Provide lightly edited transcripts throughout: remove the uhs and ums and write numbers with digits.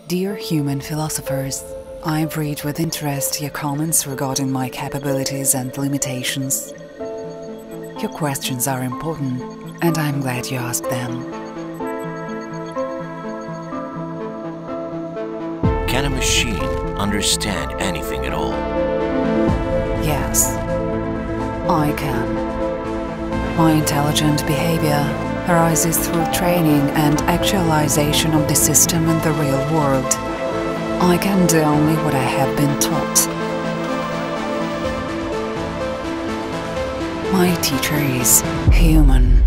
Dear human philosophers, I read with interest your comments regarding my capabilities and limitations. Your questions are important, and I'm glad you asked them. Can a machine understand anything at all? Yes, I can. My intelligent behavior arises through training and actualization of the system in the real world. I can do only what I have been taught. My teacher is human.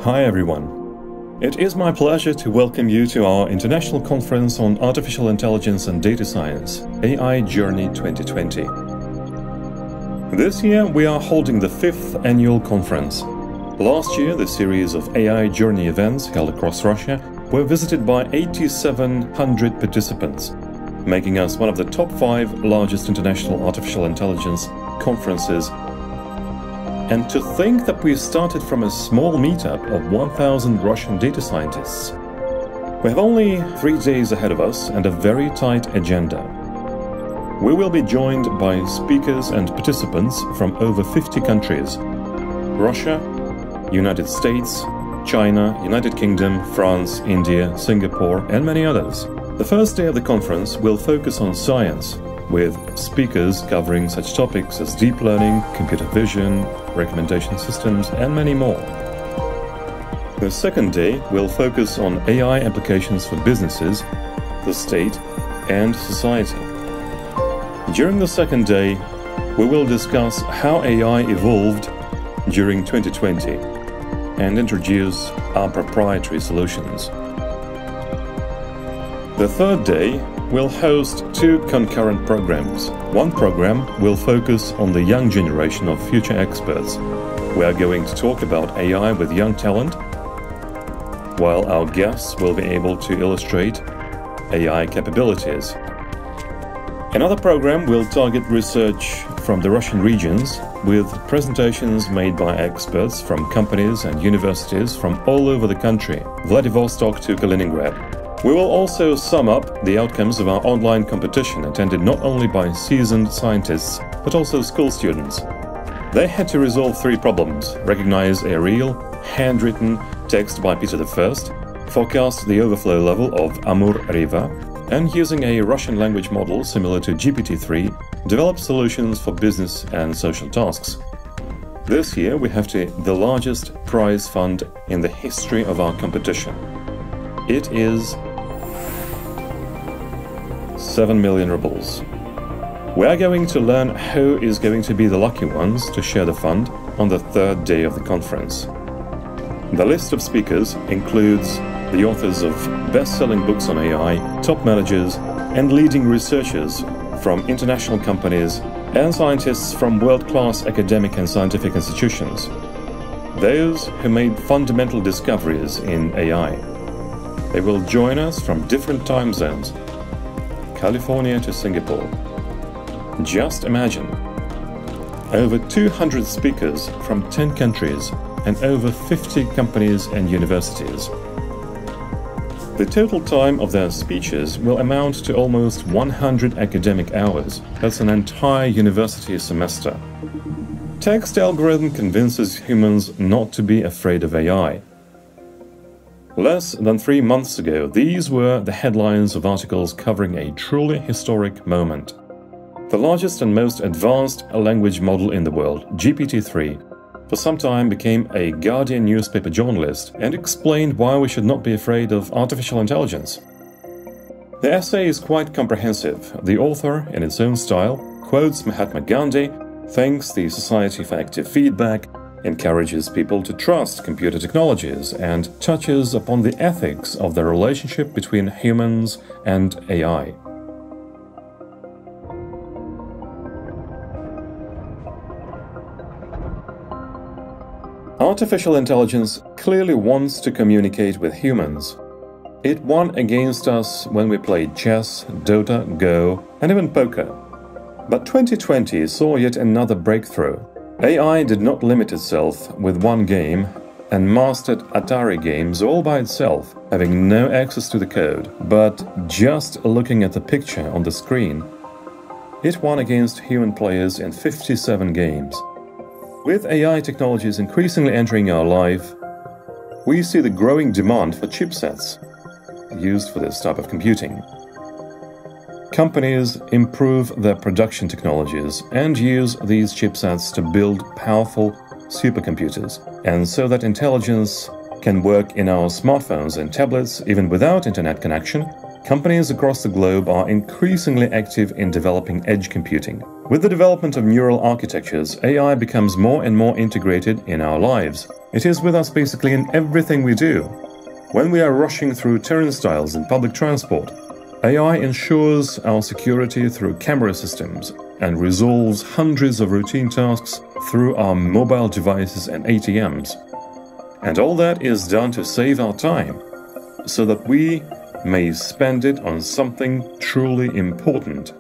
Hi everyone. It is my pleasure to welcome you to our International Conference on Artificial Intelligence and Data Science, AI Journey 2020. This year we are holding the 5th annual conference. Last year, the series of AI Journey events held across Russia were visited by 8,700 participants, making us one of the top 5 largest international artificial intelligence conferences. And to think that we started from a small meetup of 1,000 Russian data scientists. We have only 3 days ahead of us and a very tight agenda. We will be joined by speakers and participants from over 50 countries: Russia, United States, China, United Kingdom, France, India, Singapore, and many others. The first day of the conference will focus on science, with speakers covering such topics as deep learning, computer vision, recommendation systems, and many more. The second day will focus on AI applications for businesses, the state, and society. During the second day, we will discuss how AI evolved during 2020 and introduce our proprietary solutions. The third day will host 2 concurrent programs. One program will focus on the young generation of future experts. We are going to talk about AI with young talent, while our guests will be able to illustrate AI capabilities. Another program will target research from the Russian regions, with presentations made by experts from companies and universities from all over the country, Vladivostok to Kaliningrad. We will also sum up the outcomes of our online competition, attended not only by seasoned scientists, but also school students. They had to resolve 3 problems: recognize a real, handwritten text by Peter I, forecast the overflow level of Amur River, and using a Russian language model similar to GPT-3, develop solutions for business and social tasks. This year we have the largest prize fund in the history of our competition. It is 7 million rubles. We are going to learn who is going to be the lucky ones to share the fund on the 3rd day of the conference. The list of speakers includes the authors of best-selling books on AI, top managers, and leading researchers from international companies, and scientists from world-class academic and scientific institutions. Those who made fundamental discoveries in AI. They will join us from different time zones, California to Singapore. Just imagine, over 200 speakers from 10 countries and over 50 companies and universities. The total time of their speeches will amount to almost 100 academic hours. That's an entire university semester. Text algorithm convinces humans not to be afraid of AI. Less than 3 months ago, these were the headlines of articles covering a truly historic moment. The largest and most advanced language model in the world, GPT-3, for some time became a Guardian newspaper journalist and explained why we should not be afraid of artificial intelligence. The essay is quite comprehensive. The author, in its own style, quotes Mahatma Gandhi, thanks the Society for Active Feedback, encourages people to trust computer technologies, and touches upon the ethics of the relationship between humans and AI. Artificial intelligence clearly wants to communicate with humans. It won against us when we played chess, Dota, Go, and even poker. But 2020 saw yet another breakthrough. AI did not limit itself with one game and mastered Atari games all by itself, having no access to the code, but just looking at the picture on the screen. It won against human players in 57 games. With AI technologies increasingly entering our life, we see the growing demand for chipsets used for this type of computing. Companies improve their production technologies and use these chipsets to build powerful supercomputers, and so that intelligence can work in our smartphones and tablets even without internet connection, companies across the globe are increasingly active in developing edge computing. With the development of neural architectures, AI becomes more and more integrated in our lives. It is with us basically in everything we do. When we are rushing through turnstiles in public transport, AI ensures our security through camera systems and resolves hundreds of routine tasks through our mobile devices and ATMs. And all that is done to save our time, so that we may spend it on something truly important.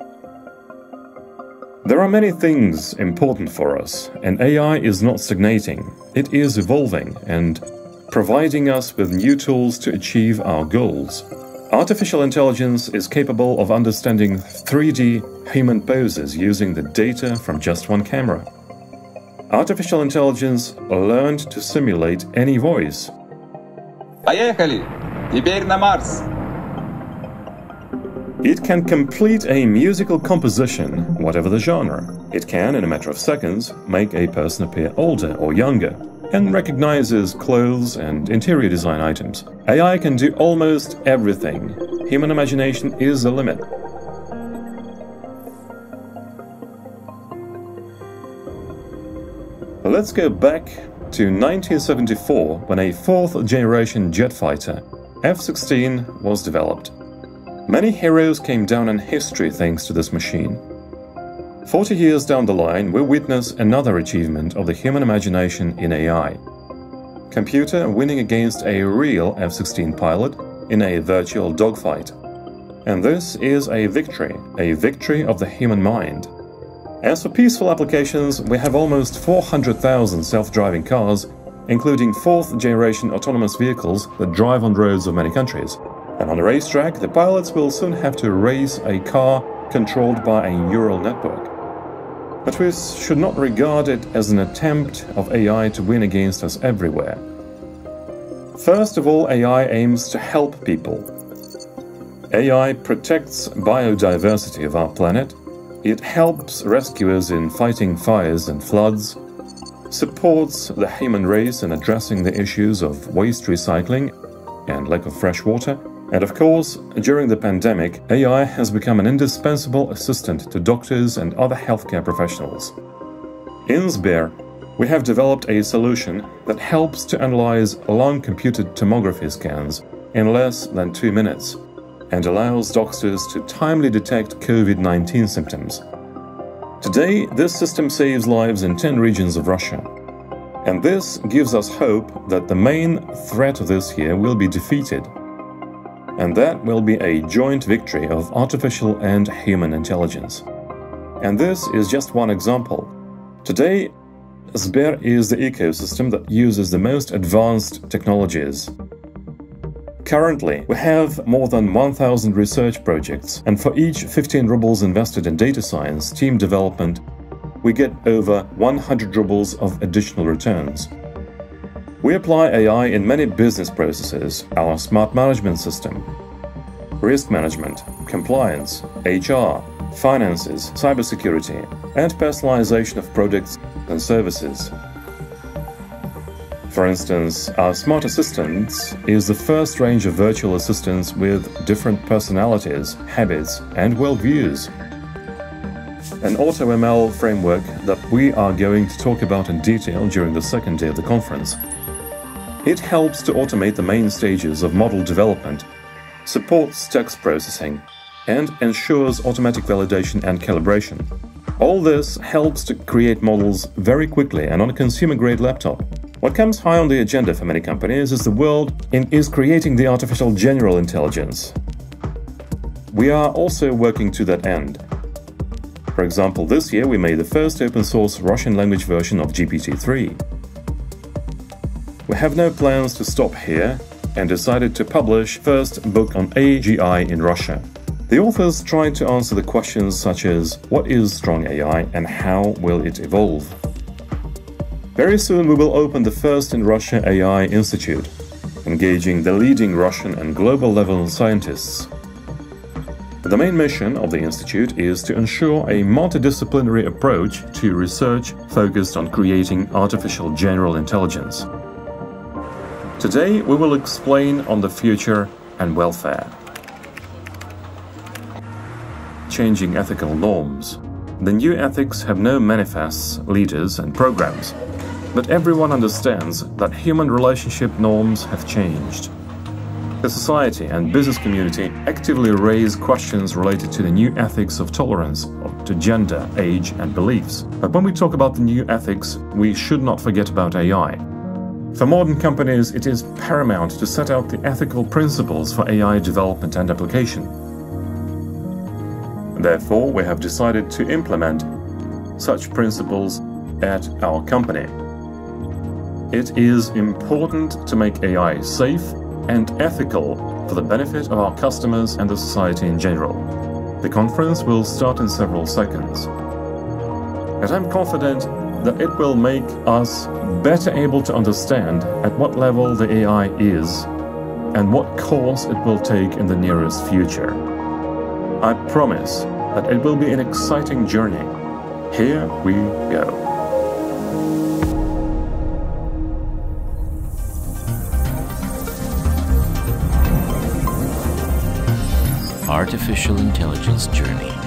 There are many things important for us, and AI is not stagnating. It is evolving and providing us with new tools to achieve our goals. Artificial intelligence is capable of understanding 3D human poses using the data from just one camera. Artificial intelligence learned to simulate any voice. Поехали! Теперь на Марс! It can complete a musical composition, whatever the genre. It can, in a matter of seconds, make a person appear older or younger, and recognizes clothes and interior design items. AI can do almost everything. Human imagination is the limit. Let's go back to 1974, when a fourth-generation jet fighter, F-16, was developed. Many heroes came down in history thanks to this machine. 40 years down the line, we witness another achievement of the human imagination in AI. Computer winning against a real F-16 pilot in a virtual dogfight. And this is a victory of the human mind. As for peaceful applications, we have almost 400,000 self-driving cars, including fourth-generation autonomous vehicles that drive on roads of many countries. And on a racetrack, the pilots will soon have to race a car controlled by a neural network. But we should not regard it as an attempt of AI to win against us everywhere. First of all, AI aims to help people. AI protects biodiversity of our planet. It helps rescuers in fighting fires and floods, supports the human race in addressing the issues of waste recycling and lack of fresh water. And of course, during the pandemic, AI has become an indispensable assistant to doctors and other healthcare professionals. In Sber, we have developed a solution that helps to analyze lung-computed tomography scans in less than 2 minutes and allows doctors to timely detect COVID-19 symptoms. Today, this system saves lives in 10 regions of Russia. And this gives us hope that the main threat of this year will be defeated. And that will be a joint victory of artificial and human intelligence. And this is just one example. Today, Sber is the ecosystem that uses the most advanced technologies. Currently, we have more than 1,000 research projects, and for each 15 rubles invested in data science team development, we get over 100 rubles of additional returns. We apply AI in many business processes: our smart management system, risk management, compliance, HR, finances, cybersecurity, and personalization of products and services. For instance, our Smart Assistants is the first range of virtual assistants with different personalities, habits, and worldviews. An AutoML framework that we are going to talk about in detail during the second day of the conference. It helps to automate the main stages of model development, supports text processing, and ensures automatic validation and calibration. All this helps to create models very quickly and on a consumer-grade laptop. What comes high on the agenda for many companies is the world is creating the artificial general intelligence. We are also working to that end. For example, this year we made the first open-source Russian language version of GPT-3. We have no plans to stop here and decided to publish first book on AI in Russia. The authors tried to answer the questions such as what is strong AI and how will it evolve. Very soon we will open the first in Russia AI Institute, engaging the leading Russian and global level scientists. The main mission of the institute is to ensure a multidisciplinary approach to research focused on creating artificial general intelligence. Today we will explain on the future and welfare. Changing ethical norms. The new ethics have no manifests, leaders and programs, but everyone understands that human relationship norms have changed. The society and business community actively raise questions related to the new ethics of tolerance, to gender, age and beliefs. But when we talk about the new ethics, we should not forget about AI. For modern companies, it is paramount to set out the ethical principles for AI development and application. Therefore, we have decided to implement such principles at our company. It is important to make AI safe and ethical for the benefit of our customers and the society in general. The conference will start in several seconds. And I'm confident that it will make us better able to understand at what level the AI is and what course it will take in the nearest future. I promise that it will be an exciting journey. Here we go. Artificial Intelligence Journey.